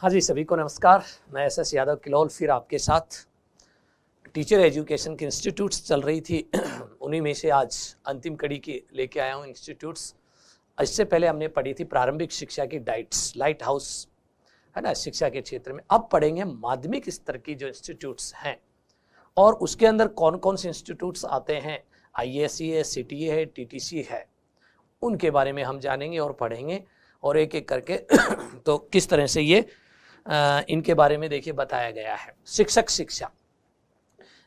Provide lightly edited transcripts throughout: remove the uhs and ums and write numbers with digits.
हाँ जी, सभी को नमस्कार। मैं एस यादव किलोल फिर आपके साथ। टीचर एजुकेशन की इंस्टीट्यूट्स चल रही थी उन्हीं में से आज अंतिम कड़ी की लेके आया हूँ इंस्टीट्यूट्स। इससे पहले हमने पढ़ी थी प्रारंभिक शिक्षा की डाइट्स, लाइट हाउस है ना, शिक्षा के क्षेत्र में। अब पढ़ेंगे माध्यमिक स्तर की जो इंस्टीट्यूट्स हैं और उसके अंदर कौन कौन से इंस्टीट्यूट्स आते हैं। IASE है, CTA है, TTC है, उनके बारे में हम जानेंगे और पढ़ेंगे और एक एक करके तो किस तरह से ये इनके बारे में देखिए बताया गया है। शिक्षक शिक्षा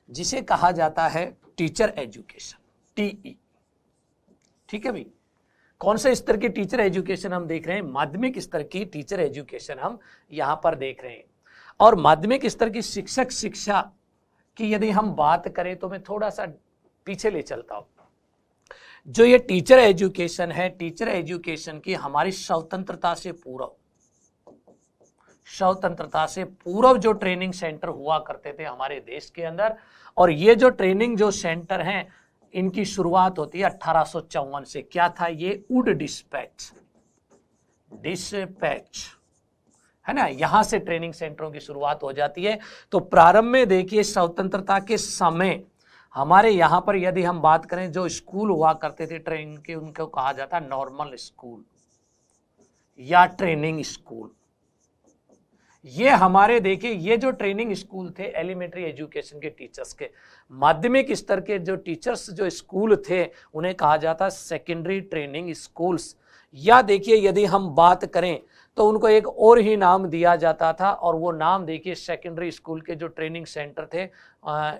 जिसे कहा जाता है टीचर एजुकेशन, TE, ठीक है भाई। कौन से स्तर की टीचर एजुकेशन हम देख रहे हैं? माध्यमिक स्तर की टीचर एजुकेशन हम यहां पर देख रहे हैं। और माध्यमिक स्तर की शिक्षक शिक्षा की यदि हम बात करें तो मैं थोड़ा सा पीछे ले चलता हूं। जो ये टीचर एजुकेशन है, टीचर एजुकेशन की हमारी स्वतंत्रता से पूर्व जो ट्रेनिंग सेंटर हुआ करते थे हमारे देश के अंदर, और ये जो ट्रेनिंग जो सेंटर हैं इनकी शुरुआत होती है 1854 से। क्या था ये? वुड डिस्पैच है ना, यहां से ट्रेनिंग सेंटरों की शुरुआत हो जाती है। तो प्रारंभ में देखिए स्वतंत्रता के समय हमारे यहाँ पर यदि हम बात करें जो स्कूल हुआ करते थे ट्रेनिंग के, उनको कहा जाता नॉर्मल स्कूल या ट्रेनिंग स्कूल। ये हमारे देखिए ये जो ट्रेनिंग स्कूल थे एलिमेंट्री एजुकेशन के टीचर्स के, माध्यमिक स्तर के जो टीचर्स जो स्कूल थे उन्हें कहा जाता सेकेंडरी ट्रेनिंग स्कूल्स। या देखिए यदि हम बात करें तो उनको एक और ही नाम दिया जाता था, और वो नाम देखिए सेकेंडरी स्कूल के जो ट्रेनिंग सेंटर थे,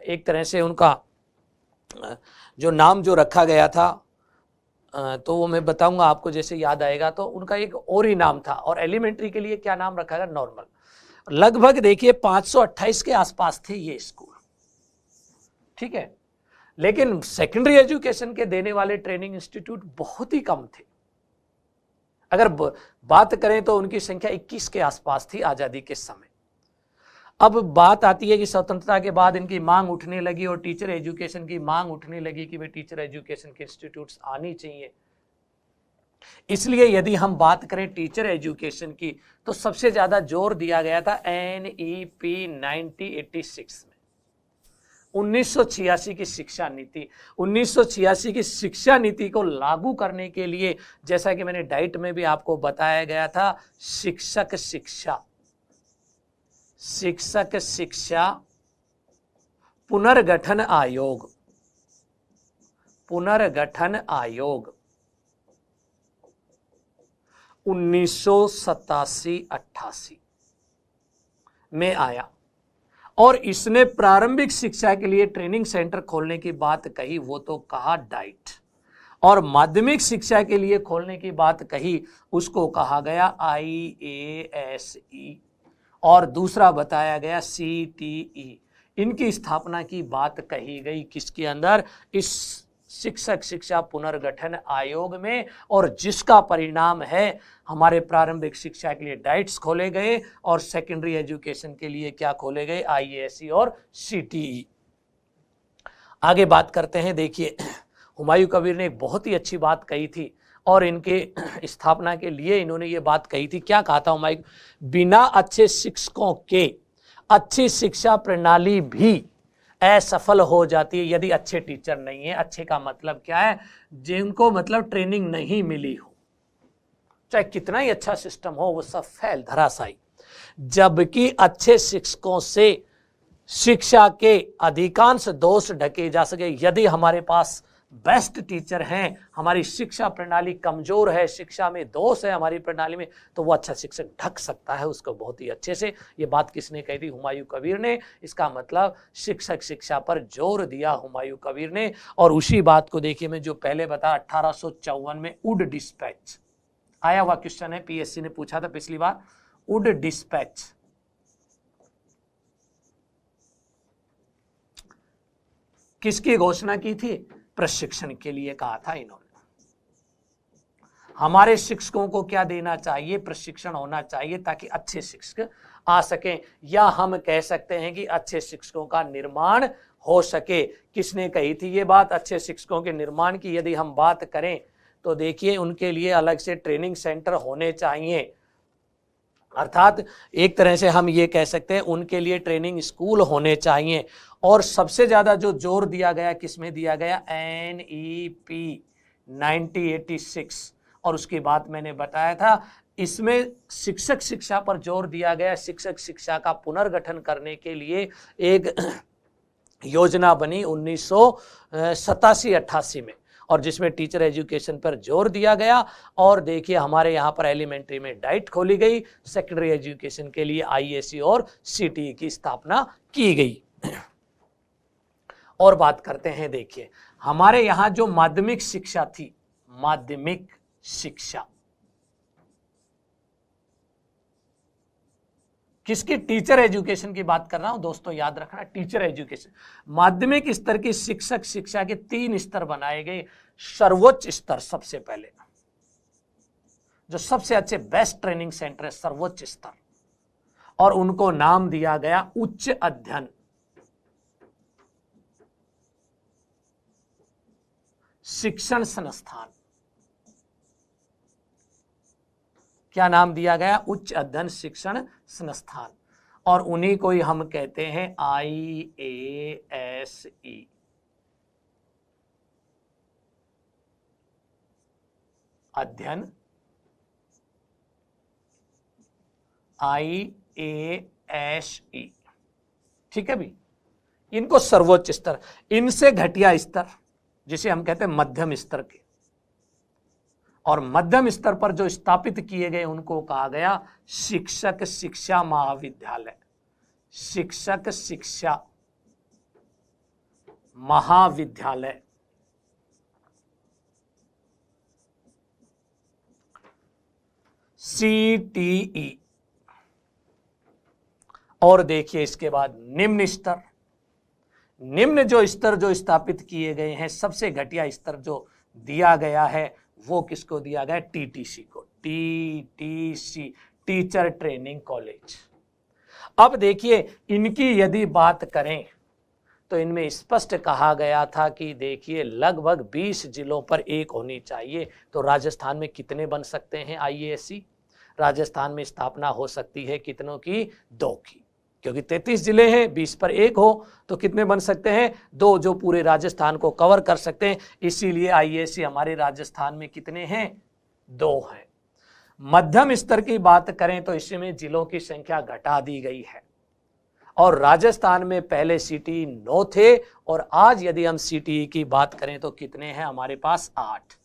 एक तरह से उनका जो नाम जो रखा गया था तो वो मैं बताऊंगा आपको जैसे याद आएगा। तो उनका एक और ही नाम था। और एलिमेंट्री के लिए क्या नाम रखा गया? नॉर्मल। लगभग देखिए 528 के आसपास थे ये स्कूल, ठीक है। लेकिन सेकेंडरी एजुकेशन के देने वाले ट्रेनिंग इंस्टीट्यूट बहुत ही कम थे। अगर बात करें तो उनकी संख्या 21 के आसपास थी आजादी के समय। अब बात आती है कि स्वतंत्रता के बाद इनकी मांग उठने लगी और टीचर एजुकेशन की मांग उठने लगी कि भाई टीचर एजुकेशन के इंस्टीट्यूट्स आनी चाहिए। इसलिए यदि हम बात करें टीचर एजुकेशन की तो सबसे ज्यादा जोर दिया गया था NEP 1986 में, 1986 की शिक्षा नीति। 1986 की शिक्षा नीति को लागू करने के लिए, जैसा कि मैंने डाइट में भी आपको बताया गया था, शिक्षक शिक्षा पुनर्गठन आयोग 1987-88 में आया और इसने प्रारंभिक शिक्षा के लिए ट्रेनिंग सेंटर खोलने की बात कही, वो तो कहा डाइट। और माध्यमिक शिक्षा के लिए खोलने की बात कही, उसको कहा गया IASE, और दूसरा बताया गया CTE। इनकी स्थापना की बात कही गई किसके अंदर? इस शिक्षक शिक्षा पुनर्गठन आयोग में। और जिसका परिणाम है हमारे प्रारंभिक शिक्षा के लिए डाइट्स खोले गए और सेकेंडरी एजुकेशन के लिए क्या खोले गए? IASE और CTE। आगे बात करते हैं। देखिए हुमायूं कबीर ने एक बहुत ही अच्छी बात कही थी और इनके स्थापना के लिए इन्होंने ये बात कही थी। क्या कहा था हुमायूं? बिना अच्छे शिक्षकों के अच्छी शिक्षा प्रणाली भी असफल हो जाती है यदि अच्छे टीचर नहीं है। अच्छे का मतलब क्या है? जिनको मतलब ट्रेनिंग नहीं मिली हो, चाहे कितना ही अच्छा सिस्टम हो, वो सब फैल धराशायी। जबकि अच्छे शिक्षकों से शिक्षा के अधिकांश दोष ढके जा सके। यदि हमारे पास बेस्ट टीचर हैं, हमारी शिक्षा प्रणाली कमजोर है, शिक्षा में दोष है हमारी प्रणाली में, तो वो अच्छा शिक्षक ढक सकता है उसको बहुत ही अच्छे से। ये बात किसने कही थी? हुमायूं कबीर ने। इसका मतलब शिक्षक शिक्षा पर जोर दिया हुमायूं कबीर ने। और उसी बात को देखिए मैं जो पहले बताया 1854 में वुड डिस्पैच आया हुआ क्वेश्चन है, PSC ने पूछा था पिछली बार। वुड डिस्पैच किसकी घोषणा की थी? प्रशिक्षण के लिए कहा था इन्होंने। हमारे शिक्षकों को क्या देना चाहिए? प्रशिक्षण होना चाहिए ताकि अच्छे शिक्षक आ सकें, या हम कह सकते हैं कि अच्छे शिक्षकों का निर्माण हो सके। किसने कही थी ये बात? अच्छे शिक्षकों के निर्माण की यदि हम बात करें तो देखिए उनके लिए अलग से ट्रेनिंग सेंटर होने चाहिए। अर्थात एक तरह से हम ये कह सकते हैं उनके लिए ट्रेनिंग स्कूल होने चाहिए। और सबसे ज्यादा जो जोर दिया गया किसमें दिया गया, NEP 1986। और उसकी बात मैंने बताया था, इसमें शिक्षक शिक्षा पर जोर दिया गया। शिक्षक शिक्षा का पुनर्गठन करने के लिए एक योजना बनी 1987-88 में, और जिसमें टीचर एजुकेशन पर जोर दिया गया। और देखिए हमारे यहाँ पर एलिमेंट्री में डाइट खोली गई, सेकेंडरी एजुकेशन के लिए IAC और CTE की स्थापना की गई। और बात करते हैं, देखिए हमारे यहाँ जो माध्यमिक शिक्षा थी, माध्यमिक शिक्षा किसकी, टीचर एजुकेशन की बात कर रहा हूं दोस्तों, याद रखना टीचर एजुकेशन। माध्यमिक स्तर की शिक्षक शिक्षा के 3 स्तर बनाए गए। सर्वोच्च स्तर सबसे पहले, जो सबसे अच्छे बेस्ट ट्रेनिंग सेंटर है, सर्वोच्च स्तर, और उनको नाम दिया गया उच्च अध्ययन शिक्षण संस्थान। क्या नाम दिया गया, उच्च अध्ययन शिक्षण संस्थान। और उन्हीं को ही हम कहते हैं IASE, अध्ययन, IASE, ठीक है भी। इनको सर्वोच्च स्तर, इनसे घटिया स्तर जिसे हम कहते हैं मध्यम स्तर के, और मध्यम स्तर पर जो स्थापित किए गए उनको कहा गया शिक्षक शिक्षा महाविद्यालय। शिक्षक शिक्षा महाविद्यालय, CTE। और देखिए इसके बाद निम्न स्तर, निम्न जो स्तर जो स्थापित किए गए हैं, सबसे घटिया स्तर जो दिया गया है वो किसको दिया गया, TTC को, TTC, टीचर ट्रेनिंग कॉलेज। अब देखिए इनकी यदि बात करें तो इनमें स्पष्ट कहा गया था कि देखिए लगभग 20 जिलों पर एक होनी चाहिए। तो राजस्थान में कितने बन सकते हैं IASE, राजस्थान में स्थापना हो सकती है कितनों की, 2 की, क्योंकि 33 जिले हैं, 20 पर एक हो तो कितने बन सकते हैं, 2, जो पूरे राजस्थान को कवर कर सकते हैं। इसीलिए IASE हमारे राजस्थान में कितने हैं, 2 हैं। मध्यम स्तर की बात करें तो इसमें जिलों की संख्या घटा दी गई है, और राजस्थान में पहले CTE 9 थे, और आज यदि हम CTE की बात करें तो कितने हैं हमारे पास, 8।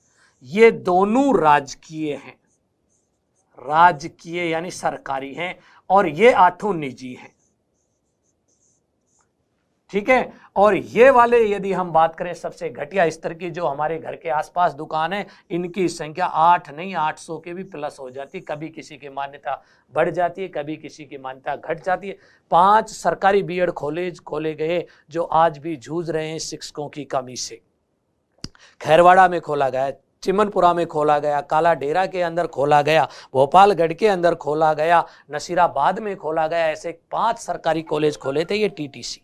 ये दोनों राजकीय हैं, राजकीय यानी सरकारी हैं, और ये 8 निजी हैं, ठीक है। और ये वाले यदि हम बात करें सबसे घटिया स्तर की, जो हमारे घर के आसपास दुकान है, इनकी संख्या 8 नहीं 800 के भी प्लस हो जाती, कभी किसी की मान्यता बढ़ जाती है, कभी किसी की मान्यता घट जाती है। 5 सरकारी BEd कॉलेज खोले गए जो आज भी जूझ रहे हैं शिक्षकों की कमी से। खैरवाड़ा में खोला गया, चिमनपुरा में खोला गया, काला डेरा के अंदर खोला गया, भोपालगढ़ के अंदर खोला गया, नसीराबाद में खोला गया। ऐसे 5 सरकारी कॉलेज खोले थे ये TTC।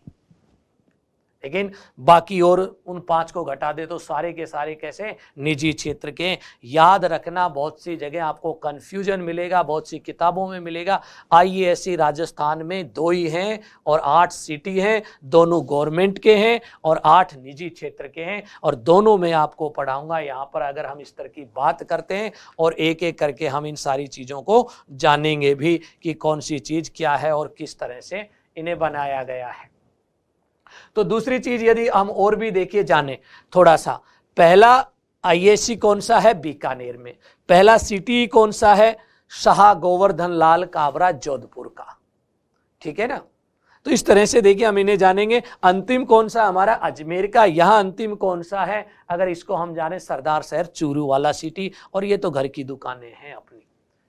लेकिन बाकी और उन 5 को घटा दे तो सारे के सारे कैसे, निजी क्षेत्र के। याद रखना बहुत सी जगह आपको कंफ्यूजन मिलेगा, बहुत सी किताबों में मिलेगा। IASE राजस्थान में 2 ही हैं और 8 सिटी हैं, दोनों गवर्नमेंट के हैं और 8 निजी क्षेत्र के हैं, और दोनों में आपको पढ़ाऊंगा। यहाँ पर अगर हम इस तरह की बात करते हैं और एक एक करके हम इन सारी चीज़ों को जानेंगे भी कि कौन सी चीज़ क्या है और किस तरह से इन्हें बनाया गया है। तो दूसरी चीज यदि हम और भी देखिए जाने थोड़ा सा, पहला IASE कौन सा है, बीकानेर में। पहला CTE कौन सा है, शाह गोवर्धन लाल काबरा जोधपुर का, ठीक है ना। तो इस तरह से देखिए हम इन्हें जानेंगे। अंतिम कौन सा हमारा, अजमेर का। यहां अंतिम कौन सा है, अगर इसको हम जाने, सरदार शहर चूरू वाला सिटी। और ये तो घर की दुकानें हैं अपनी,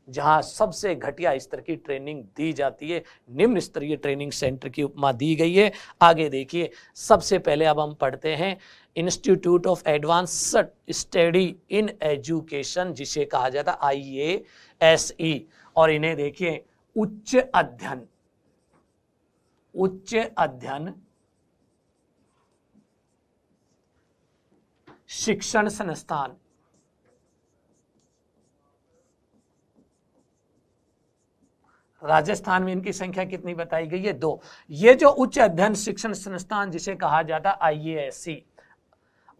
जहां सबसे घटिया स्तर की ट्रेनिंग दी जाती है, निम्न स्तरीय ट्रेनिंग सेंटर की उपमा दी गई है। आगे देखिए, सबसे पहले अब हम पढ़ते हैं institute of advanced study in education, जिसे कहा जाता है IASE। और इन्हें देखिए उच्च अध्ययन, उच्च अध्ययन शिक्षण संस्थान, राजस्थान में इनकी संख्या कितनी बताई गई है? 2। ये जो उच्च अध्ययन शिक्षण संस्थान जिसे कहा जाता है IASC,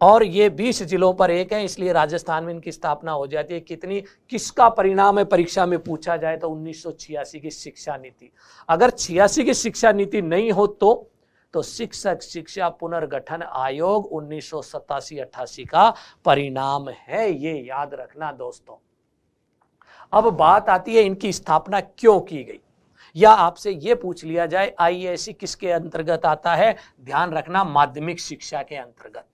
और ये 20 जिलों पर एक है, इसलिए राजस्थान में इनकी स्थापना हो जाती है। कितनी, किसका परिणाम है परीक्षा में पूछा जाए तो 1986 की शिक्षा नीति। अगर 86 की शिक्षा नीति नहीं हो तो शिक्षक शिक्षा पुनर्गठन आयोग 1987-88 का परिणाम है, ये याद रखना दोस्तों। अब बात आती है इनकी स्थापना क्यों की गई, या आपसे यह पूछ लिया जाए IASC किसके अंतर्गत आता है? ध्यान रखना, माध्यमिक शिक्षा के अंतर्गत।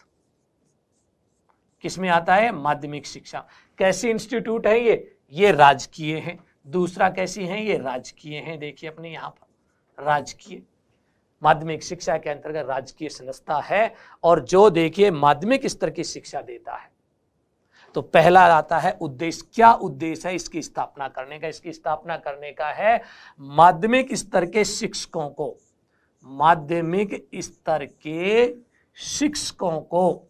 किसमें आता है? माध्यमिक शिक्षा। कैसी इंस्टीट्यूट है ये राजकीय है। दूसरा कैसी है? ये राजकीय है। देखिए अपने यहां पर राजकीय, माध्यमिक शिक्षा के अंतर्गत राजकीय संस्था है, और जो देखिए माध्यमिक स्तर की शिक्षा देता है। तो पहला आता है उद्देश्य। क्या उद्देश्य है इसकी स्थापना करने का? इसकी स्थापना करने का है माध्यमिक स्तर के शिक्षकों को, माध्यमिक स्तर के शिक्षकों को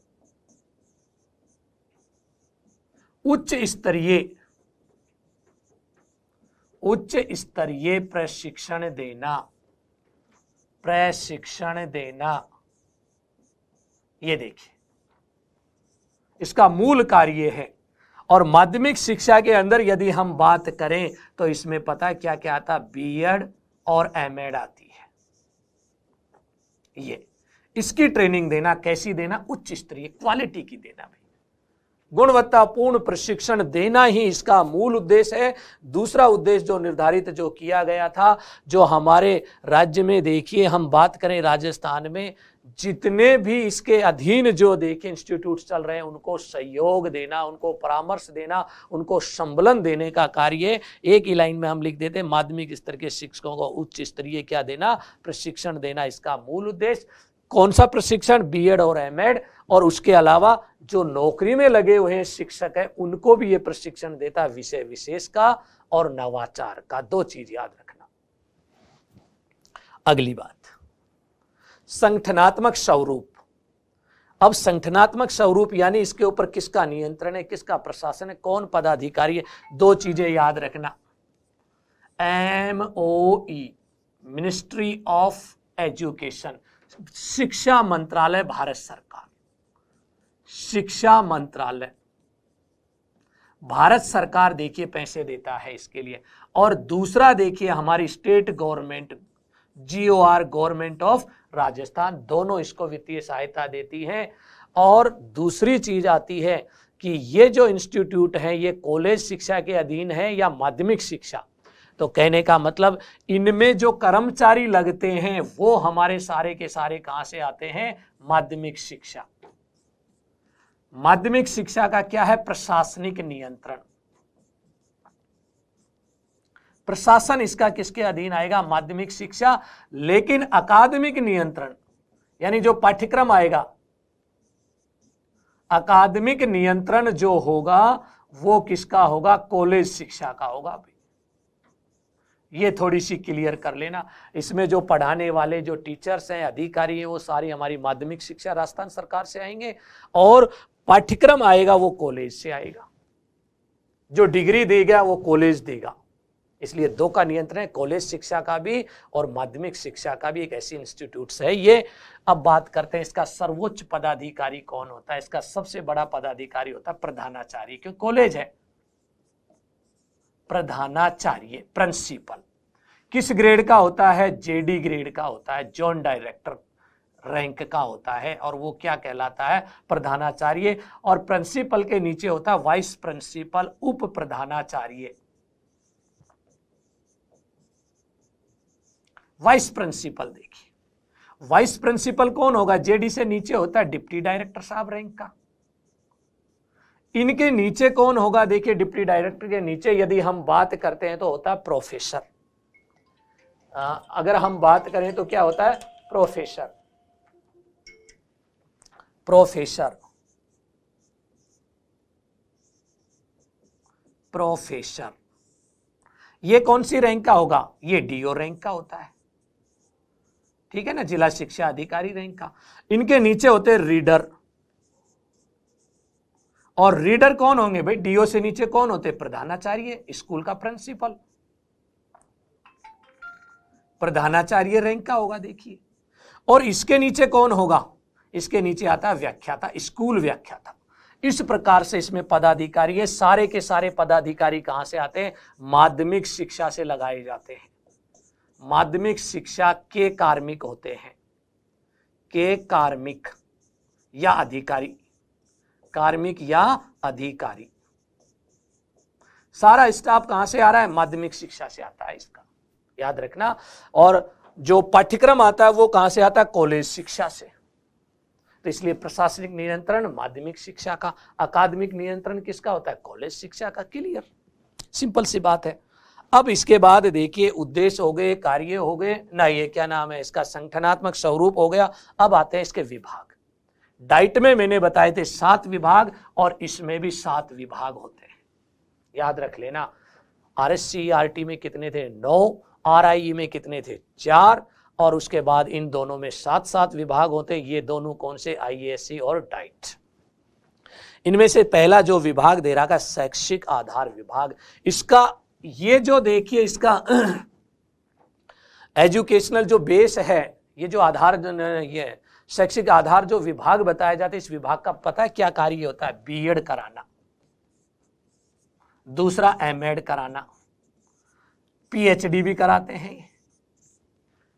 उच्च स्तरीय प्रशिक्षण देना। ये देखिए इसका मूल कार्य है। और माध्यमिक शिक्षा के अंदर यदि हम बात करें तो इसमें पता क्या क्या आता? B.Ed और M.Ed आती है। ये इसकी ट्रेनिंग देना। कैसी देना? उच्च स्तरीय, क्वालिटी की देना भाई, गुणवत्तापूर्ण प्रशिक्षण देना ही इसका मूल उद्देश्य है। दूसरा उद्देश्य जो निर्धारित जो किया गया था, जो हमारे राज्य में देखिए हम बात करें राजस्थान में, जितने भी इसके अधीन जो देखिए इंस्टीट्यूट चल रहे हैं उनको सहयोग देना, उनको परामर्श देना, उनको संबलन देने का कार्य एक ही लाइन में हम लिख देते हैं, माध्यमिक स्तर के शिक्षकों को उच्च स्तरीय क्या देना? प्रशिक्षण देना, इसका मूल उद्देश्य। कौन सा प्रशिक्षण? B.Ed और M.Ed। और उसके अलावा जो नौकरी में लगे हुए हैं शिक्षक है उनको भी ये प्रशिक्षण देता है, विषय विशेष का और नवाचार का। 2 चीज याद रखना। अगली बात, संगठनात्मक स्वरूप। अब संगठनात्मक स्वरूप यानी इसके ऊपर किसका नियंत्रण है, किसका प्रशासन है, कौन पदाधिकारी है? 2 चीजें याद रखना। MOE, मिनिस्ट्री ऑफ एजुकेशन, शिक्षा मंत्रालय, भारत सरकार। शिक्षा मंत्रालय, भारत सरकार देखिए पैसे देता है इसके लिए। और दूसरा देखिए हमारी state government, GOR, government of Rajasthan, दोनों इसको वित्तीय सहायता देती है। और दूसरी चीज आती है कि ये जो इंस्टीट्यूट है ये कॉलेज शिक्षा के अधीन है या माध्यमिक शिक्षा। तो कहने का मतलब इनमें जो कर्मचारी लगते हैं वो हमारे सारे के सारे कहां से आते हैं? माध्यमिक शिक्षा। माध्यमिक शिक्षा का क्या है? प्रशासनिक नियंत्रण। प्रशासन इसका किसके अधीन आएगा? माध्यमिक शिक्षा। लेकिन अकादमिक नियंत्रण यानी जो पाठ्यक्रम आएगा, अकादमिक नियंत्रण जो होगा वो किसका होगा? कॉलेज शिक्षा का होगा भाई। ये थोड़ी सी क्लियर कर लेना। इसमें जो पढ़ाने वाले जो टीचर्स हैं, अधिकारी हैं, वो सारी हमारी माध्यमिक शिक्षा राजस्थान सरकार से आएंगे, और पाठ्यक्रम आएगा वो कॉलेज से आएगा। जो डिग्री देगा वो कॉलेज देगा। इसलिए 2 का नियंत्रण है, कॉलेज शिक्षा का भी और माध्यमिक शिक्षा का भी। एक ऐसी इंस्टीट्यूट है ये। अब बात करते हैं इसका सर्वोच्च पदाधिकारी कौन होता है? इसका सबसे बड़ा पदाधिकारी होता है प्रधानाचार्य, क्योंकि कॉलेज है। प्रधानाचार्य, प्रिंसिपल, किस ग्रेड का होता है? JD ग्रेड का होता है, जॉइंट डायरेक्टर रैंक का होता है, और वो क्या कहलाता है? प्रधानाचार्य। और प्रिंसिपल के नीचे होता है वाइस प्रिंसिपल, उप प्रधानाचार्य। वाइस प्रिंसिपल देखिए, वाइस प्रिंसिपल कौन होगा? JD से नीचे होता है डिप्टी डायरेक्टर साहब रैंक का। इनके नीचे कौन होगा? देखिए डिप्टी डायरेक्टर के नीचे यदि हम बात करते हैं तो होता है प्रोफेसर। अगर हम बात करें तो क्या होता है? प्रोफेसर। प्रोफेसर, प्रोफेसर ये कौन सी रैंक का होगा? ये DO रैंक का होता है, ठीक है ना, जिला शिक्षा अधिकारी रैंक का। इनके नीचे होते हैं रीडर। और रीडर कौन होंगे भाई? DO से नीचे कौन होते? प्रधानाचार्य, स्कूल का प्रिंसिपल। प्रधानाचार्य रैंक का होगा देखिए। और इसके नीचे कौन होगा, इसके नीचे आता है व्याख्याता, स्कूल व्याख्याता। इस प्रकार से इसमें पदाधिकारी है, सारे के सारे पदाधिकारी कहां से आते हैं, माध्यमिक शिक्षा से लगाए जाते हैं। माध्यमिक शिक्षा के कार्मिक होते हैं, के कार्मिक या अधिकारी, कार्मिक या अधिकारी। सारा स्टाफ कहां से आ रहा है, माध्यमिक शिक्षा से आता है, इसका याद रखना। और जो पाठ्यक्रम आता है वो कहां से आता है, कॉलेज शिक्षा से। तो इसलिए प्रशासनिक नियंत्रण माध्यमिक शिक्षा का, अकादमिक नियंत्रण किसका होता है, कॉलेज शिक्षा का। क्लियर, सिंपल सी बात है। अब इसके बाद देखिए उद्देश्य हो गए, कार्य हो गए ना, ये क्या नाम है इसका, संगठनात्मक स्वरूप हो गया। अब आते हैं इसके विभाग। डाइट में मैंने बताए थे 7 विभाग और इसमें भी 7 विभाग होते हैं, याद रख लेना। RSCERT में कितने थे, 9, RIE में कितने थे, 4, और उसके बाद इन दोनों में 7-7 विभाग होते हैं। ये दोनों कौन से, IASC और डाइट। इनमें से पहला जो विभाग दे रहा है शैक्षिक आधार विभाग, इसका ये जो देखिए इसका एजुकेशनल जो बेस है, ये जो आधार, ये शैक्षिक आधार जो विभाग बताया जाता है, इस विभाग का पता है क्या कार्य होता है, BEd कराना, दूसरा MEd कराना, PhD भी कराते हैं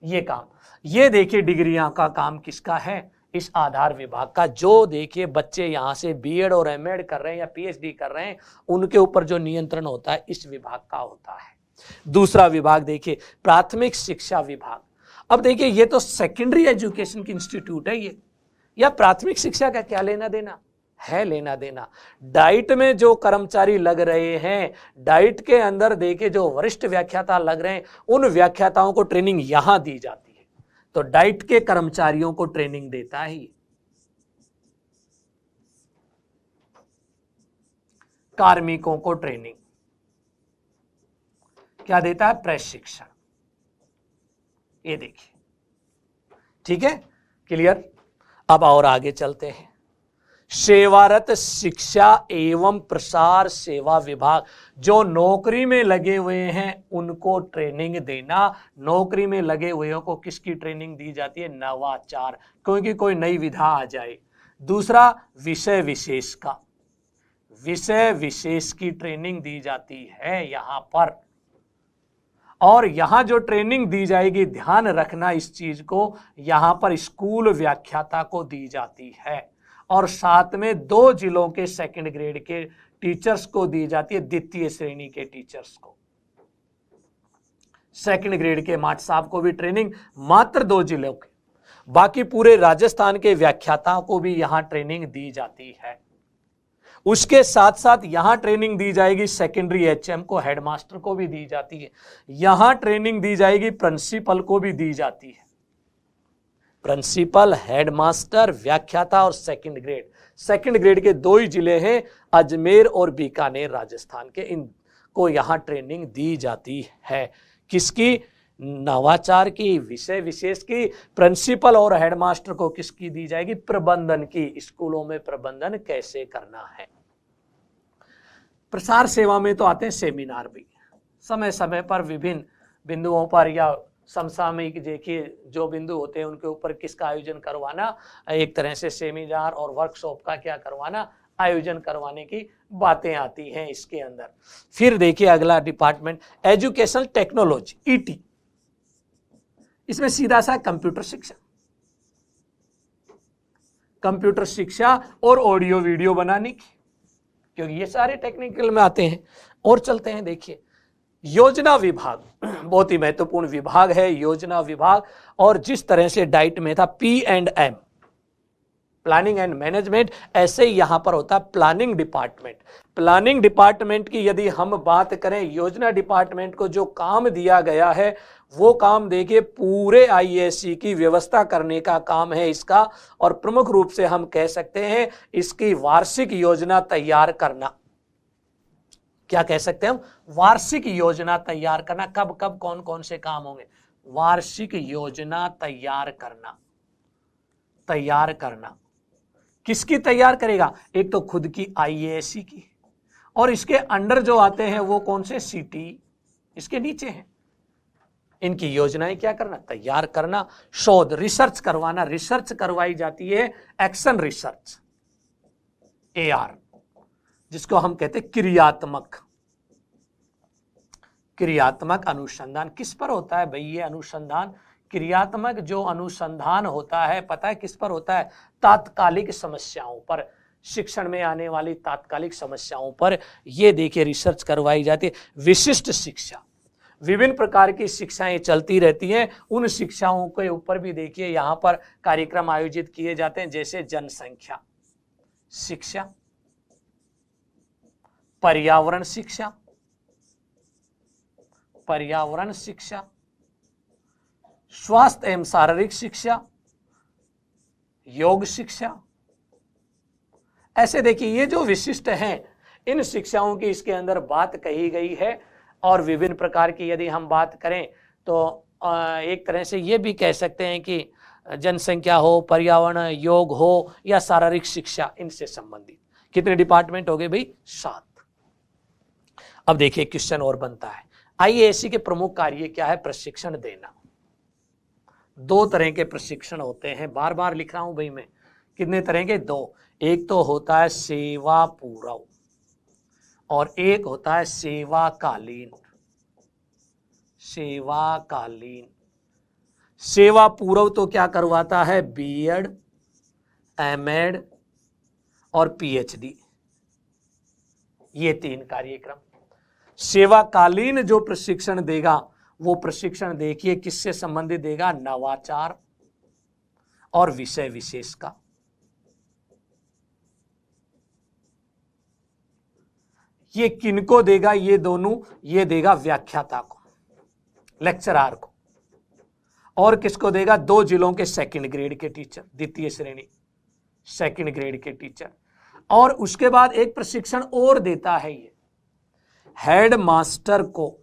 ये काम। ये देखिए डिग्रियां का काम किसका है, इस आधार विभाग का। जो देखिए बच्चे यहां से BEd और MEd कर रहे हैं या PhD कर रहे हैं, उनके ऊपर जो नियंत्रण होता है इस विभाग का होता है। दूसरा विभाग देखिए प्राथमिक शिक्षा विभाग। अब देखिए ये तो सेकेंडरी एजुकेशन की इंस्टीट्यूट है ये, या प्राथमिक शिक्षा का क्या लेना देना है, लेना देना। डाइट में जो कर्मचारी लग रहे हैं, डाइट के अंदर देखिए जो वरिष्ठ व्याख्याता लग रहे हैं, उन व्याख्याताओं को ट्रेनिंग यहां दी जाती है। तो डाइट के कर्मचारियों को ट्रेनिंग देता है। कार्मिकों को ट्रेनिंग क्या देता है, प्रशिक्षण। ये देखिए, ठीक है, क्लियर। अब और आगे चलते हैं। सेवारत शिक्षा एवं प्रसार सेवा विभाग, जो नौकरी में लगे हुए हैं उनको ट्रेनिंग देना। नौकरी में लगे हुए को किसकी ट्रेनिंग दी जाती है, नवाचार, क्योंकि कोई नई विधा आ जाए। दूसरा विषय विशेष का, विषय विशेष की ट्रेनिंग दी जाती है यहां पर। और यहां जो ट्रेनिंग दी जाएगी, ध्यान रखना इस चीज को, यहां पर स्कूल व्याख्याता को दी जाती है। और साथ में 2 जिलों के सेकंड ग्रेड के टीचर्स को दी जाती है, द्वितीय श्रेणी के टीचर्स को। सेकंड ग्रेड के माट साहब को भी ट्रेनिंग मात्र 2 जिलों के, बाकी पूरे राजस्थान के व्याख्याताओं को भी यहां ट्रेनिंग दी जाती है। उसके साथ साथ यहां ट्रेनिंग दी जाएगी सेकेंडरी HM को, हेडमास्टर को भी दी जाती है। यहां ट्रेनिंग दी जाएगी प्रिंसिपल को भी दी जाती है। प्रिंसिपल, हेडमास्टर, व्याख्याता और सेकंड ग्रेड। सेकंड ग्रेड के 2 ही जिले हैं, अजमेर और बीकानेर राजस्थान के। इनको यहां ट्रेनिंग दी जाती है। किसकी, नवाचार की, विषय विशेष की। प्रिंसिपल और हेडमास्टर को किसकी दी जाएगी, प्रबंधन की, स्कूलों में प्रबंधन कैसे करना है। प्रसार सेवा में तो आते हैं सेमिनार भी, समय समय पर विभिन्न बिंदुओं पर या समसामयिक देखिए जो बिंदु होते हैं उनके ऊपर किसका आयोजन करवाना, एक तरह से सेमिनार और वर्कशॉप का क्या करवाना, आयोजन करवाने की बातें आती हैं इसके अंदर। फिर देखिए अगला डिपार्टमेंट एजुकेशनल टेक्नोलॉजी, ET। इसमें सीधा सा कंप्यूटर शिक्षा, कंप्यूटर शिक्षा और ऑडियो वीडियो बनाने की, क्योंकि ये सारे टेक्निकल में आते हैं। और चलते हैं देखिए योजना विभाग, बहुत ही महत्वपूर्ण विभाग है योजना विभाग। और जिस तरह से डाइट में था P&M, प्लानिंग एंड मैनेजमेंट, ऐसे ही यहां पर होता है प्लानिंग डिपार्टमेंट। प्लानिंग डिपार्टमेंट की यदि हम बात करें, योजना डिपार्टमेंट को जो काम दिया गया है वो काम देखिए पूरे IASC की व्यवस्था करने का काम है इसका। और प्रमुख रूप से हम कह सकते हैं इसकी वार्षिक योजना तैयार करना। क्या कह सकते हैं हम, वार्षिक योजना तैयार करना। कब कब कौन कौन से काम होंगे, वार्षिक योजना तैयार करना। तैयार करना किसकी तैयार करेगा, एक तो खुद की IASC की, और इसके अंडर जो आते हैं वो कौन से, CT इसके नीचे हैं। इनकी योजनाएं क्या करना, तैयार करना, शोध रिसर्च करवाना। रिसर्च करवाई जाती है एक्शन रिसर्च, AR, जिसको हम कहते हैं क्रियात्मक अनुसंधान। किस पर होता है भाई ये अनुसंधान? क्रियात्मक जो अनुसंधान होता है, पता है किस पर होता है? तात्कालिक समस्याओं पर, शिक्षण में आने वाली तात्कालिक समस्याओं पर ये देखिए रिसर्च करवाई जाती है। विशिष्ट शिक्षा, विभिन्न प्रकार की शिक्षाएं चलती रहती हैं, उन शिक्षाओं के ऊपर भी देखिए यहाँ पर कार्यक्रम आयोजित किए जाते हैं, जैसे जनसंख्या शिक्षा, पर्यावरण शिक्षा, स्वास्थ्य एवं शारीरिक शिक्षा, योग शिक्षा। ऐसे देखिए ये जो विशिष्ट हैं, इन शिक्षाओं की इसके अंदर बात कही गई है। और विभिन्न प्रकार की यदि हम बात करें तो एक तरह से ये भी कह सकते हैं कि जनसंख्या हो, पर्यावरण, योग हो या शारीरिक शिक्षा, इनसे संबंधित कितने डिपार्टमेंट हो गए भाई? 7। अब देखिए क्वेश्चन और बनता है, IASC के प्रमुख कार्य क्या है? प्रशिक्षण देना। 2 तरह के प्रशिक्षण होते हैं, बार बार लिख रहा हूं भाई मैं। कितने तरह के? 2। एक तो होता है सेवा पूर्व और एक होता है सेवाकालीन। सेवा पूर्व तो क्या करवाता है? B.Ed, M.Ed और PhD, ये 3 कार्यक्रम। सेवाकालीन जो प्रशिक्षण देगा वो प्रशिक्षण देखिए किससे संबंधित देगा? नवाचार और विषय विशेष का। ये किनको देगा? ये दोनों, ये देगा व्याख्याता को, लेक्चरार को। और किसको देगा? 2 जिलों के सेकंड ग्रेड के टीचर, द्वितीय श्रेणी सेकंड ग्रेड के टीचर। और उसके बाद एक प्रशिक्षण और देता है ये हेड मास्टर को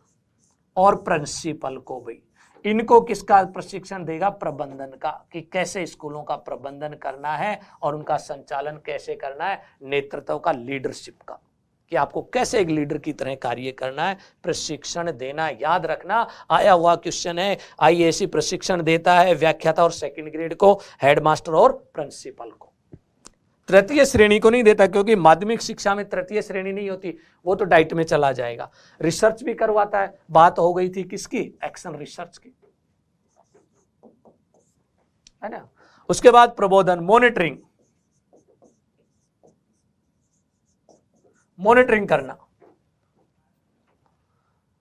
और प्रिंसिपल को। भाई इनको किसका प्रशिक्षण देगा? प्रबंधन का, कि कैसे स्कूलों का प्रबंधन करना है और उनका संचालन कैसे करना है, नेतृत्व का, लीडरशिप का, कि आपको कैसे एक लीडर की तरह कार्य करना है, प्रशिक्षण देना। याद रखना, आया हुआ क्वेश्चन है। IASC प्रशिक्षण देता है व्याख्याता और सेकंड ग्रेड को, हेडमास्टर और प्रिंसिपल को। तृतीय श्रेणी को नहीं देता, क्योंकि माध्यमिक शिक्षा में तृतीय श्रेणी नहीं होती, वो तो डाइट में चला जाएगा। रिसर्च भी करवाता है। बात हो गई थी किसकी? एक्शन रिसर्च की, है ना। उसके बाद प्रबोधन, मॉनिटरिंग करना।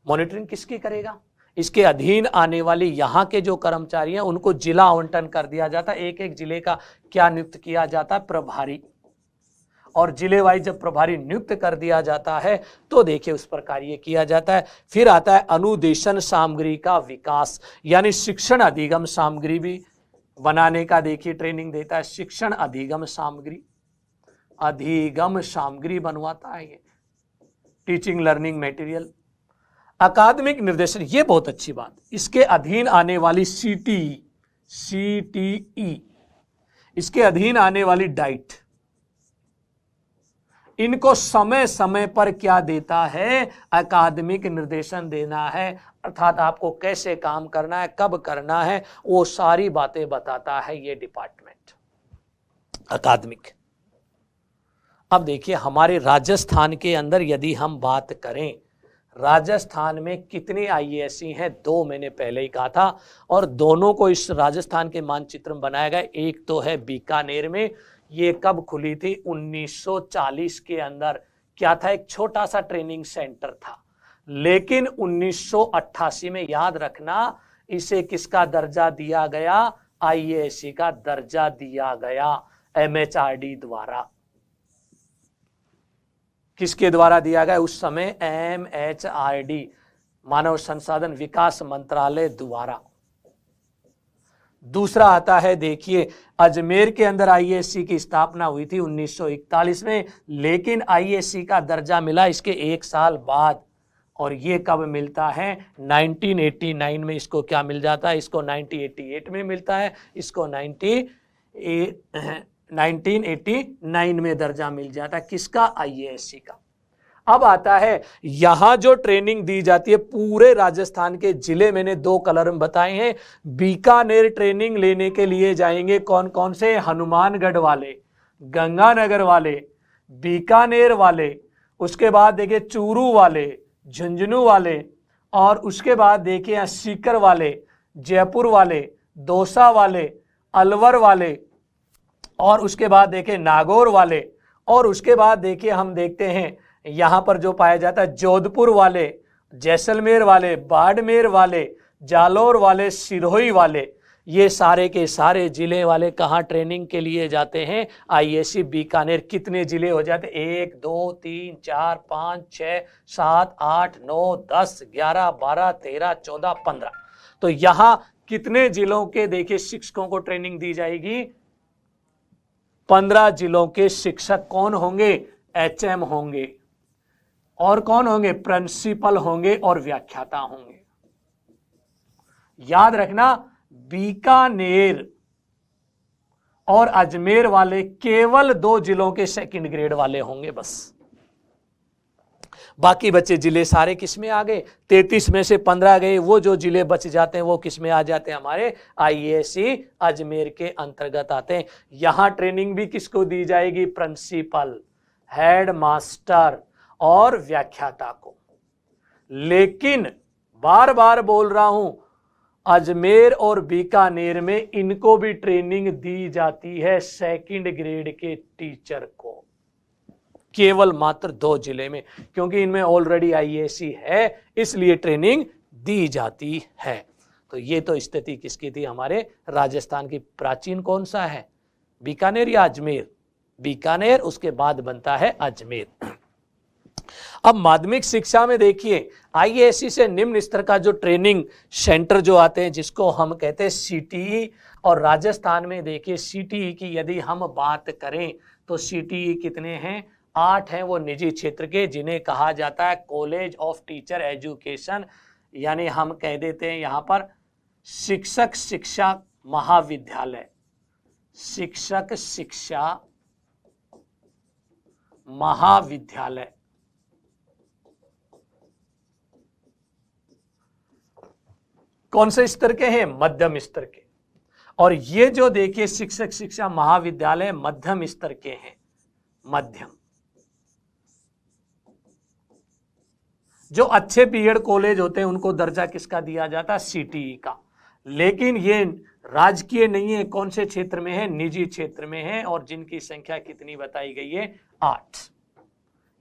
मॉनिटरिंग किसकी करेगा? इसके अधीन आने वाली यहाँ के जो कर्मचारी हैं उनको जिला आवंटन कर दिया जाता है। एक एक जिले का क्या नियुक्त किया जाता है? प्रभारी। और जिले वाइज जब प्रभारी नियुक्त कर दिया जाता है तो देखिए उस पर कार्य किया जाता है। फिर आता है अनुदेशन सामग्री का विकास, यानी शिक्षण अधिगम सामग्री भी बनाने का देखिए ट्रेनिंग देता है। शिक्षण अधिगम सामग्री बनवाता है ये, टीचिंग लर्निंग मटेरियल। अकादमिक निर्देशन, ये बहुत अच्छी बात, इसके अधीन आने वाली CTE, इसके अधीन आने वाली डाइट, इनको समय समय पर क्या देता है? अकादमिक निर्देशन देना है। अर्थात आपको कैसे काम करना है, कब करना है, वो सारी बातें बताता है ये डिपार्टमेंट अकादमिक। अब देखिए हमारे राजस्थान के अंदर यदि हम बात करें, राजस्थान में कितने IASC हैं? 2 मैंने पहले ही कहा था, और दोनों को इस राजस्थान के मानचित्र में बनाया गया। एक तो है बीकानेर में, ये कब खुली थी? 1940 के अंदर। क्या था? एक छोटा सा ट्रेनिंग सेंटर था, लेकिन 1988 में, याद रखना, इसे किसका दर्जा दिया गया? IASC का दर्जा दिया गया MHRD द्वारा। किसके द्वारा दिया गया? उस समय MHRD, मानव संसाधन विकास मंत्रालय द्वारा। दूसरा आता है देखिए, अजमेर के अंदर IASC की स्थापना हुई थी 1941 में, लेकिन IASC का दर्जा मिला इसके 1 साल बाद। और ये कब मिलता है? 1989 में इसको क्या मिल जाता है? इसको 1988 में मिलता है, इसको 1989 में दर्जा मिल जाता है। किसका? IASC का। अब आता है यहां जो ट्रेनिंग दी जाती है पूरे राजस्थान के जिले, मैंने 2 कलर में बताए हैं। बीकानेर ट्रेनिंग लेने के लिए जाएंगे कौन कौन से? हनुमानगढ़ वाले, गंगानगर वाले, बीकानेर वाले, उसके बाद देखिए चूरू वाले, झुंझुनू वाले, और उसके बाद देखिए सीकर वाले, जयपुर वाले, दौसा वाले, अलवर वाले, और उसके बाद देखिए नागौर वाले, और उसके बाद देखिए हम देखते हैं यहां पर जो पाया जाता है जोधपुर वाले, जैसलमेर वाले, बाड़मेर वाले, जालौर वाले, सिरोही वाले, ये सारे के सारे जिले वाले कहाँ ट्रेनिंग के लिए जाते हैं? आईएससी बीकानेर। कितने जिले हो जाते? 1 2 3 4 5 6 7 8 9 10 11 12 13 14 15। तो यहां कितने जिलों के देखिए शिक्षकों को ट्रेनिंग दी जाएगी? 15 जिलों के शिक्षक कौन होंगे? एचएम होंगे। और कौन होंगे? प्रिंसिपल होंगे और व्याख्याता होंगे। याद रखना, बीकानेर और अजमेर वाले केवल 2 जिलों के सेकंड ग्रेड वाले होंगे बस। बाकी बचे जिले सारे किस में आ गए? 33 में से 15 गए, वो जो जिले बच जाते हैं वो किस में आ जाते हैं? हमारे आईएससी अजमेर के अंतर्गत आते हैं। यहां ट्रेनिंग भी किसको दी जाएगी? प्रिंसिपल, हेड मास्टर और व्याख्याता को। लेकिन बार बार बोल रहा हूं, अजमेर और बीकानेर में इनको भी ट्रेनिंग दी जाती है सेकंड ग्रेड के टीचर को, केवल मात्र 2 जिले में, क्योंकि इनमें ऑलरेडी आईएससी है, इसलिए ट्रेनिंग दी जाती है। तो ये तो स्थिति किसकी थी? हमारे राजस्थान की। प्राचीन कौन सा है? बीकानेर या अजमेर? बीकानेर, उसके बाद बनता है अजमेर। अब माध्यमिक शिक्षा में देखिए आईएससी से निम्न स्तर का जो ट्रेनिंग सेंटर जो आते हैं, जिसको हम कहते हैं सीटीई, और राजस्थान में देखिए सीटीई की यदि हम बात करें तो सीटीई कितने हैं? 8 हैं, वो निजी क्षेत्र के, जिन्हें कहा जाता है कॉलेज ऑफ टीचर एजुकेशन, यानी हम कह देते हैं यहां पर शिक्षक शिक्षा महाविद्यालय। शिक्षक शिक्षा महाविद्यालय। कौन से स्तर के हैं? मध्यम स्तर के। और ये जो देखिए शिक्षक शिक्षा महाविद्यालय मध्यम स्तर के हैं, मध्यम। जो अच्छे बीएड कॉलेज होते हैं उनको दर्जा किसका दिया जाता है? सीटीई का। लेकिन ये राजकीय नहीं है, कौन से क्षेत्र में है? निजी क्षेत्र में है, और जिनकी संख्या कितनी बताई गई है? 8।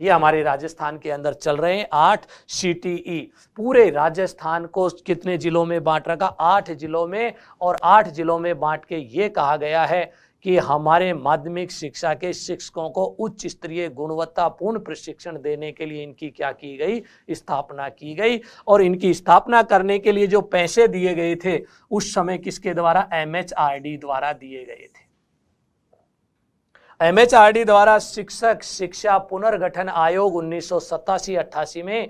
ये हमारे राजस्थान के अंदर चल रहे हैं 8 सीटीई। पूरे राजस्थान को कितने जिलों में बांट रखा? 8 जिलों में, और 8 जिलों में बांट के ये कहा गया है कि हमारे माध्यमिक शिक्षा के शिक्षकों को उच्च स्तरीय गुणवत्तापूर्ण प्रशिक्षण देने के लिए इनकी क्या की गई? स्थापना की गई। और इनकी स्थापना करने के लिए जो पैसे दिए गए थे उस समय किसके द्वारा? एमएचआरडी द्वारा दिए गए थे। एमएचआरडी द्वारा शिक्षक शिक्षा पुनर्गठन आयोग 1987-88 में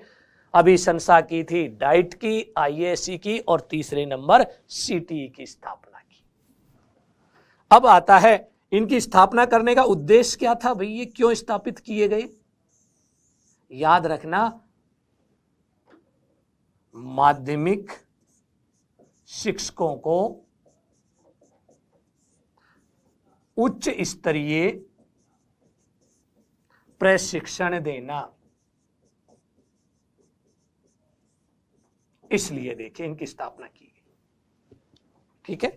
अभिशंसा की थी, डाइट की, आईएससी की, और तीसरे नंबर सीटीई की स्थापना की। अब आता है इनकी स्थापना करने का उद्देश्य क्या था भाई? ये क्यों स्थापित किए गए? याद रखना, माध्यमिक शिक्षकों को उच्च स्तरीय प्रशिक्षण देना, इसलिए देखिए इनकी स्थापना की गई। ठीक है।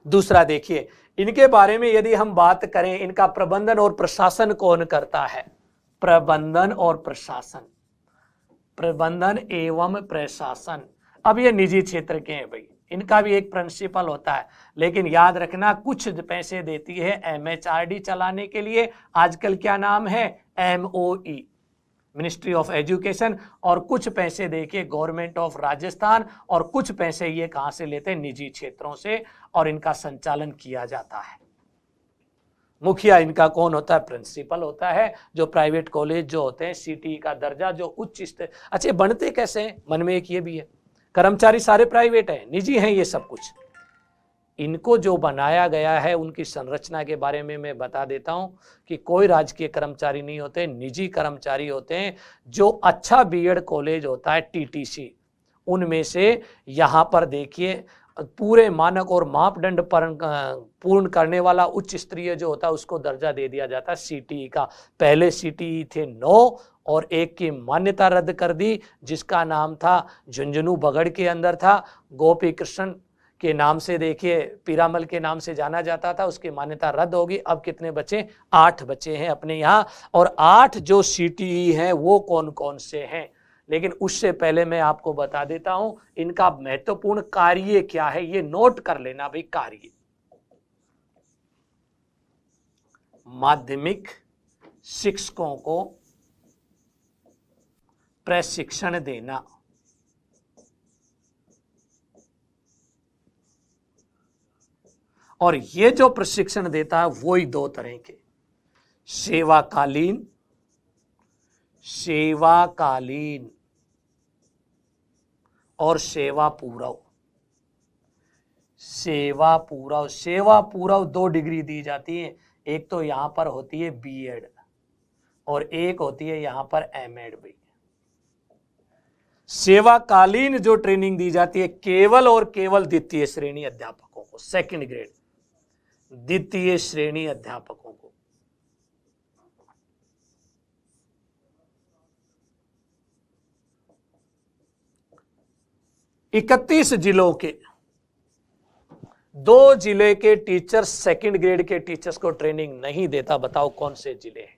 दूसरा देखिए, इनके बारे में यदि हम बात करें, इनका प्रबंधन और प्रशासन कौन करता है? प्रबंधन और प्रशासन, प्रबंधन एवं प्रशासन। अब ये निजी क्षेत्र के हैं भाई, इनका भी एक प्रिंसिपल होता है, लेकिन याद रखना कुछ पैसे देती है एमएचआरडी चलाने के लिए। आजकल क्या नाम है? MoE, ministry of education. और कुछ पैसे देखिए गवर्नमेंट ऑफ राजस्थान, और कुछ पैसे ये कहां से लेते हैं? निजी क्षेत्रों से, और इनका संचालन किया जाता है। मुखिया इनका कौन होता है? प्रिंसिपल होता है। जो प्राइवेट कॉलेज जो होते हैं सीटीई का दर्जा जो उच्च स्तर, अच्छा बनते कैसे हैं? मन में एक ये भी है, कर्मचारी सारे प्राइवेट हैं, निजी हैं ये सब कुछ। इनको जो बनाया गया है उनकी संरचना के बारे में मैं बता देता हूं कि कोई राजकीय कर्मचारी नहीं होते, निजी कर्मचारी होते हैं। जो अच्छा बीएड कॉलेज होता है टीटीसी, उनमें से यहाँ पर देखिए पूरे मानक और मापदंड पर पूर्ण करने वाला उच्च स्तरीय जो होता है उसको दर्जा दे दिया जाता है सीटीई का। पहले सीटीई थे 9 और एक की मान्यता रद्द कर दी, जिसका नाम था झुंझुनू बगड़ के अंदर था, गोपी कृष्ण के नाम से देखिए पीरामल के नाम से जाना जाता था, उसकी मान्यता रद्द होगी। अब कितने बचे? 8 बचे हैं अपने यहाँ। और 8 जो सीटीई हैं वो कौन कौन से हैं, लेकिन उससे पहले मैं आपको बता देता हूं इनका महत्वपूर्ण कार्य क्या है, ये नोट कर लेना भाई। कार्य माध्यमिक शिक्षकों को प्रशिक्षण देना। और ये जो प्रशिक्षण देता है वो ही 2 तरह के, सेवाकालीन और सेवा पूर्व। सेवा पूर्व 2 डिग्री दी जाती है, एक तो यहां पर होती है बीएड और एक होती है यहां पर एमएड भी। सेवाकालीन जो ट्रेनिंग दी जाती है केवल और केवल द्वितीय श्रेणी अध्यापकों को, सेकंड ग्रेड द्वितीय श्रेणी अध्यापकों को। इकतीस जिलों के 2 जिले के टीचर्स सेकंड ग्रेड के टीचर्स को ट्रेनिंग नहीं देता। बताओ कौन से जिले हैं?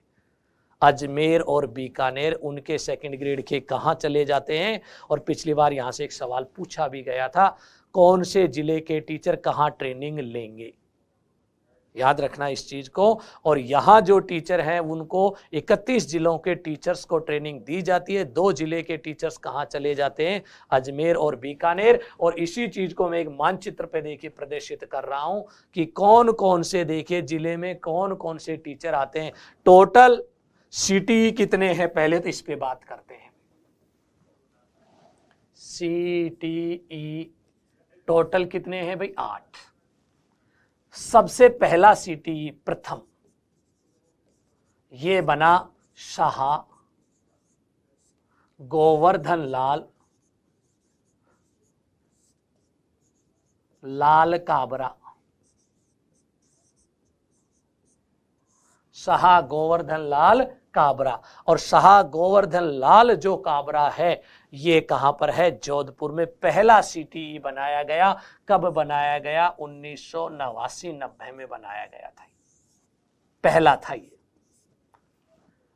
अजमेर और बीकानेर। उनके सेकंड ग्रेड के कहां चले जाते हैं? और पिछली बार यहां से एक सवाल पूछा भी गया था, कौन से जिले के टीचर कहां ट्रेनिंग लेंगे? याद रखना इस चीज को। और यहां जो टीचर हैं उनको 31 जिलों के टीचर्स को ट्रेनिंग दी जाती है। 2 जिले के टीचर्स कहां चले जाते हैं? अजमेर और बीकानेर। और इसी चीज को मैं एक मानचित्र पे देखिए प्रदर्शित कर रहा हूं कि कौन कौन से देखिए जिले में कौन कौन से टीचर आते हैं। टोटल सीटीई कितने हैं पहले तो इस पे बात करते हैं। सीटीई टोटल कितने हैं भाई? 8। सबसे पहला सीटीई प्रथम ये बना शाह गोवर्धन लाल काबरा। शाह गोवर्धन लाल काबरा। और शाह गोवर्धन लाल जो काबरा है ये कहां पर है? जोधपुर में। पहला सीटीई बनाया गया। कब बनाया गया? 1989-90 में बनाया गया था। पहला था ये।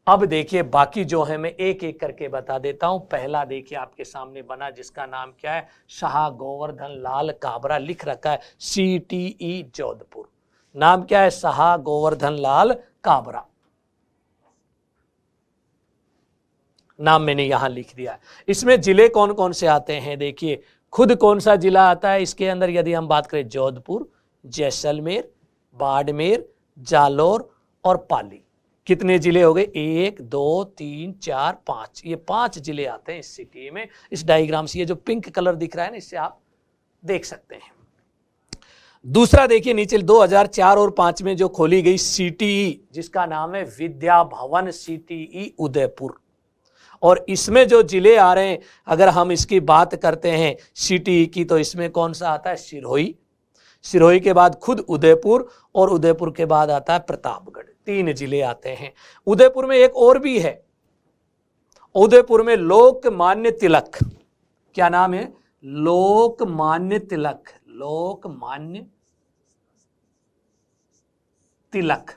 अब देखिए बाकी जो है मैं एक एक करके बता देता हूं। पहला देखिए आपके सामने बना, जिसका नाम क्या है? शाह गोवर्धन लाल काबरा लिख रखा है, सीटीई जोधपुर। नाम क्या है? शाह गोवर्धन लाल काबरा। नाम मैंने यहां लिख दिया। इसमें जिले कौन कौन से आते हैं देखिए, खुद कौन सा जिला आता है इसके अंदर यदि हम बात करें? जोधपुर, जैसलमेर, बाड़मेर, जालौर और पाली। कितने जिले हो गए? 1 2 3 4 5। ये 5 जिले आते हैं इस सिटी में। इस डायग्राम से ये जो पिंक कलर दिख रहा है ना, इससे आप देख सकते हैं। दूसरा देखिए नीचे 2004 और 5 में जो खोली गई सीटीई, जिसका नाम है विद्या भवन सीटीई उदयपुर। और इसमें जो जिले आ रहे हैं, अगर हम इसकी बात करते हैं सीटीई की, तो इसमें कौन सा आता है? सिरोही। सिरोही के बाद खुद उदयपुर, और उदयपुर के बाद आता है प्रतापगढ़। 3 जिले आते हैं। उदयपुर में एक और भी है, उदयपुर में लोकमान्य तिलक। क्या नाम है? लोकमान्य तिलक। लोकमान्य तिलक।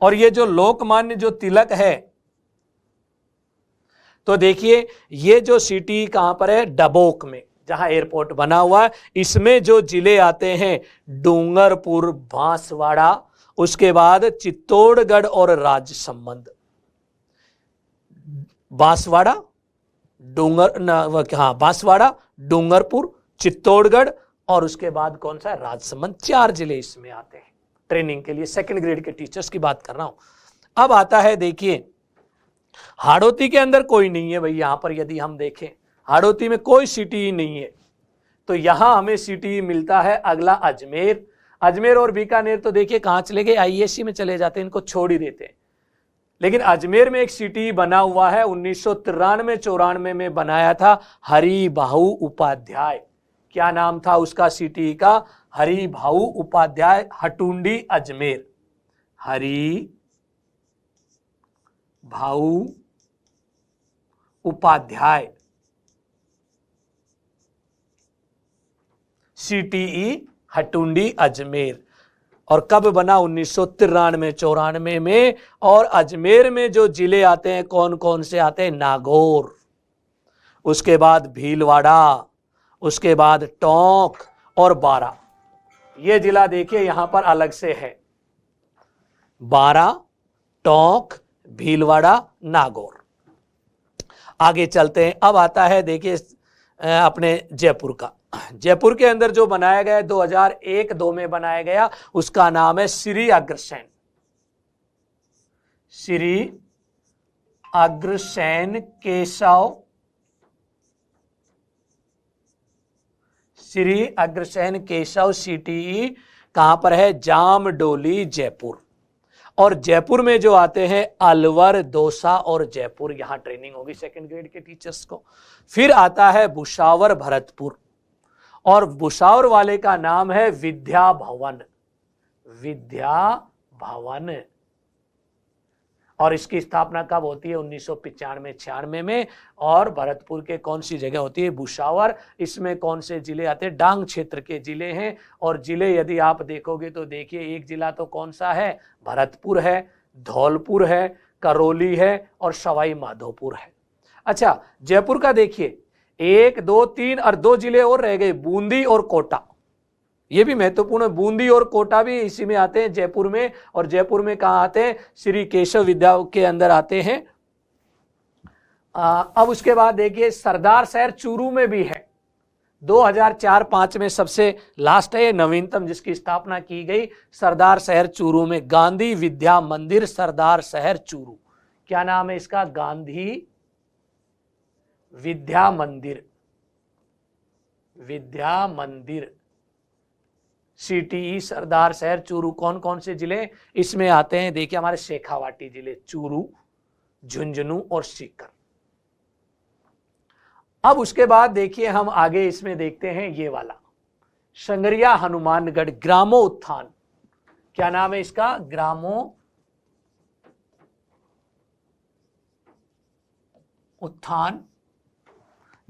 और ये जो लोकमान्य जो तिलक है, तो देखिए ये जो सिटी कहां पर है? डबोक में, जहां एयरपोर्ट बना हुआ है। इसमें जो जिले आते हैं डूंगरपुर, बांसवाड़ा, उसके बाद चित्तौड़गढ़ और राजसमंद। बांसवाड़ा, बांसवाड़ा, डूंगरपुर, चित्तौड़गढ़ और उसके बाद कौन सा? राजसमंद। 4 जिले इसमें आते हैं ट्रेनिंग के लिए। सेकंड ग्रेड के टीचर्स की बात कर रहा हूं। अब आता है देखिए हाड़ौती के अंदर कोई नहीं है भाई। यहां पर यदि हम देखें हाड़ौती में कोई सिटी नहीं है। तो यहां हमें CTE मिलता है। अगला अजमेर, अजमेर और बीकानेर तो देखिए कहां चले गए, IAC में चले जाते हैं, इनको छोड़ ही देते हैं। लेकिन अजमेर में एक CTE बना हुआ है, 1993-94 में बनाया था, हरि भाऊ उपाध्याय। क्या नाम था उसका CTE का? हरि भाऊ उपाध्याय, हटुंडी अजमेर। हरि भाऊ उपाध्याय CTE हटुंडी अजमेर। और कब बना? 1993-94 में। और अजमेर में जो जिले आते हैं कौन कौन से आते हैं? नागौर, उसके बाद भीलवाड़ा, उसके बाद टोंक और बारा। ये जिला देखिए यहां पर अलग से है, बारा, टोंक, भीलवाड़ा, नागौर। आगे चलते हैं। अब आता है देखिए अपने जयपुर का। जयपुर के अंदर जो बनाया गया 2001-2 में बनाया गया, उसका नाम है श्री अग्रसेन। श्री अग्रसेन केशव, श्री अग्रसेन केशव CTE कहां पर है? जामडोली, जयपुर। और जयपुर में जो आते हैं अलवर, दौसा और जयपुर, यहां ट्रेनिंग होगी सेकंड ग्रेड के टीचर्स को। फिर आता है भुसावर, भरतपुर। और भुसावर वाले का नाम है विद्या भवन, विद्या भवन। और इसकी स्थापना कब होती है? 1995-96 में। और भरतपुर के कौन सी जगह होती है? भुसावर। इसमें कौन से जिले आते हैं? डांग क्षेत्र के जिले हैं। और जिले यदि आप देखोगे तो देखिए एक जिला तो कौन सा है? भरतपुर है, धौलपुर है, करौली है और सवाई माधोपुर है। अच्छा, जयपुर का देखिए 1, 2, 3 और 2 जिले और रह गए, बूंदी और कोटा। ये भी महत्वपूर्ण है, बूंदी और कोटा भी इसी में आते हैं जयपुर में। और जयपुर में कहां आते हैं? श्री केशव विद्या के अंदर आते हैं। अब उसके बाद देखिए सरदार शहर चूरू में भी है, 2004-5 में सबसे लास्ट है, नवीनतम जिसकी स्थापना की गई, सरदार शहर चूरू में गांधी विद्या मंदिर, सरदार शहर चूरू। क्या नाम है इसका? गांधी विद्या मंदिर, विद्या मंदिर CTE सरदार शहर चूरू। कौन कौन से जिले इसमें आते हैं? देखिए हमारे शेखावाटी जिले, चूरू, झुंझुनू और सीकर। अब उसके बाद देखिए हम आगे इसमें देखते हैं ये वाला संगरिया हनुमानगढ़, ग्रामो उत्थान। क्या नाम है इसका? ग्रामो उत्थान,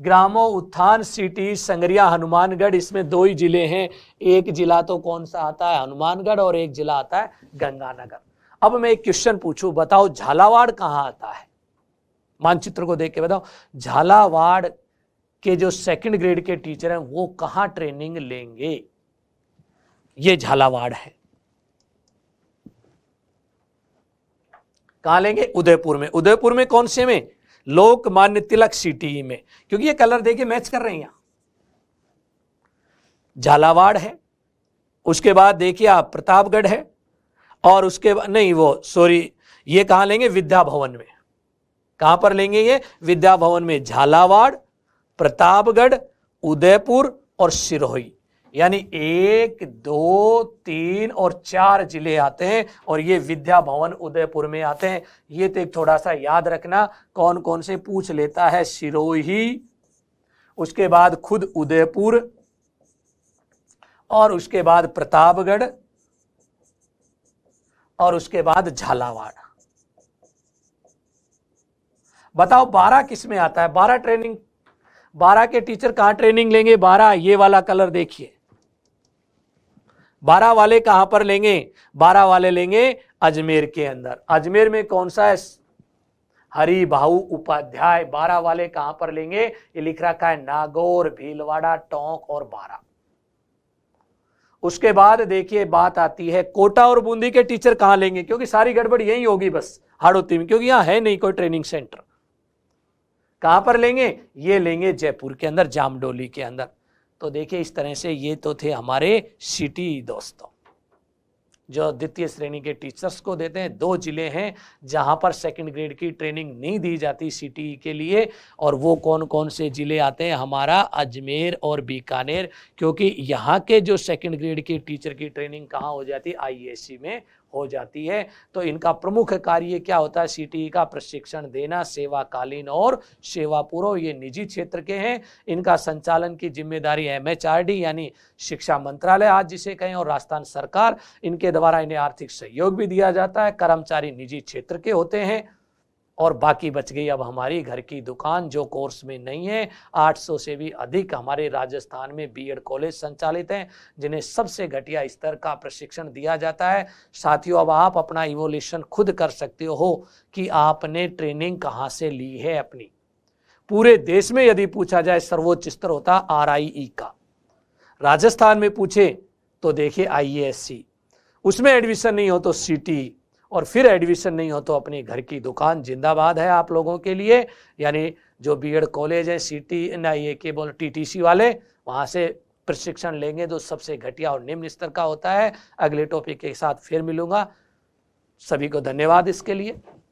ग्रामो उत्थान CTE संगरिया हनुमानगढ़। इसमें 2 ही जिले हैं, एक जिला तो कौन सा आता है? हनुमानगढ़, और एक जिला आता है गंगानगर। अब मैं एक क्वेश्चन पूछूं, बताओ झालावाड़ कहां आता है? मानचित्र को देख के बताओ, झालावाड़ के जो सेकंड ग्रेड के टीचर हैं वो कहां ट्रेनिंग लेंगे? ये झालावाड़ है। कहां लेंगे? उदयपुर में। उदयपुर में कौन से में? लोकमान्य तिलक CTE में, क्योंकि ये कलर देखिए मैच कर रहे हैं। यहां झालावाड़ है, उसके बाद देखिए आप प्रतापगढ़ है, और उसके बाद नहीं वो सॉरी, ये कहां लेंगे? विद्या भवन में। कहां पर लेंगे ये? विद्या भवन में। झालावाड़, प्रतापगढ़, उदयपुर और सिरोही, यानी 1, 2, 3 और 4 जिले आते हैं, और ये विद्या भवन उदयपुर में आते हैं। ये तो एक थोड़ा सा याद रखना, कौन कौन से पूछ लेता है। सिरोही, उसके बाद खुद उदयपुर, और उसके बाद प्रतापगढ़, और उसके बाद झालावाड़। बताओ 12 किस में आता है? 12 ट्रेनिंग, 12 के टीचर कहां ट्रेनिंग लेंगे? 12 ये वाला कलर देखिए, 12 वाले कहां पर लेंगे? 12 वाले लेंगे अजमेर के अंदर। अजमेर में कौन सा है? हरि भाऊ उपाध्याय। 12 वाले कहां पर लेंगे? ये लिख रखा है नागौर, भीलवाड़ा, टोंक और बारा। उसके बाद देखिए बात आती है कोटा और बूंदी के टीचर कहां लेंगे, क्योंकि सारी गड़बड़ यही होगी बस हाड़ौती में, क्योंकि यहां है नहीं कोई ट्रेनिंग सेंटर। कहां पर लेंगे? ये लेंगे जयपुर के अंदर, जामडोली के अंदर। तो देखिए इस तरह से ये तो थे हमारे CTE दोस्तों। जो द्वितीय श्रेणी के टीचर्स को देते हैं। 2 जिले हैं जहां पर सेकंड ग्रेड की ट्रेनिंग नहीं दी जाती सीटीई के लिए, और वो कौन कौन से जिले आते हैं? हमारा अजमेर और बीकानेर, क्योंकि यहाँ के जो सेकंड ग्रेड के टीचर की ट्रेनिंग कहाँ हो जाती है? आईएएससी में हो जाती है। तो इनका प्रमुख कार्य क्या होता है? सीटीई का प्रशिक्षण देना, सेवाकालीन और सेवा पूर्व, ये निजी क्षेत्र के हैं। इनका संचालन की जिम्मेदारी एमएचआरडी यानी शिक्षा मंत्रालय आज जिसे कहें, और राजस्थान सरकार, इनके द्वारा इन्हें आर्थिक सहयोग भी दिया जाता है। कर्मचारी निजी क्षेत्र के होते हैं। और बाकी बच गई अब हमारी घर की दुकान, जो कोर्स में नहीं है। 800 से भी अधिक हमारे राजस्थान में बीएड कॉलेज संचालित हैं, जिन्हें सबसे घटिया स्तर का प्रशिक्षण दिया जाता है। साथियों, अब आप अपना इवोल्यूशन खुद कर सकते हो कि आपने ट्रेनिंग कहाँ से ली है अपनी। पूरे देश में यदि पूछा जाए, सर्वोच्च स्तर होता आरआईई का। राजस्थान में पूछे तो देखिए आईएएससी, उसमें एडमिशन नहीं हो तो सीटी, और फिर एडमिशन नहीं हो तो अपनी घर की दुकान जिंदाबाद है आप लोगों के लिए। यानी जो बीएड कॉलेज है, सीटी ना, ये के बोल टीटीसी वाले, वहाँ से प्रशिक्षण लेंगे तो सबसे घटिया और निम्न स्तर का होता है। अगले टॉपिक के साथ फिर मिलूंगा। सभी को धन्यवाद इसके लिए।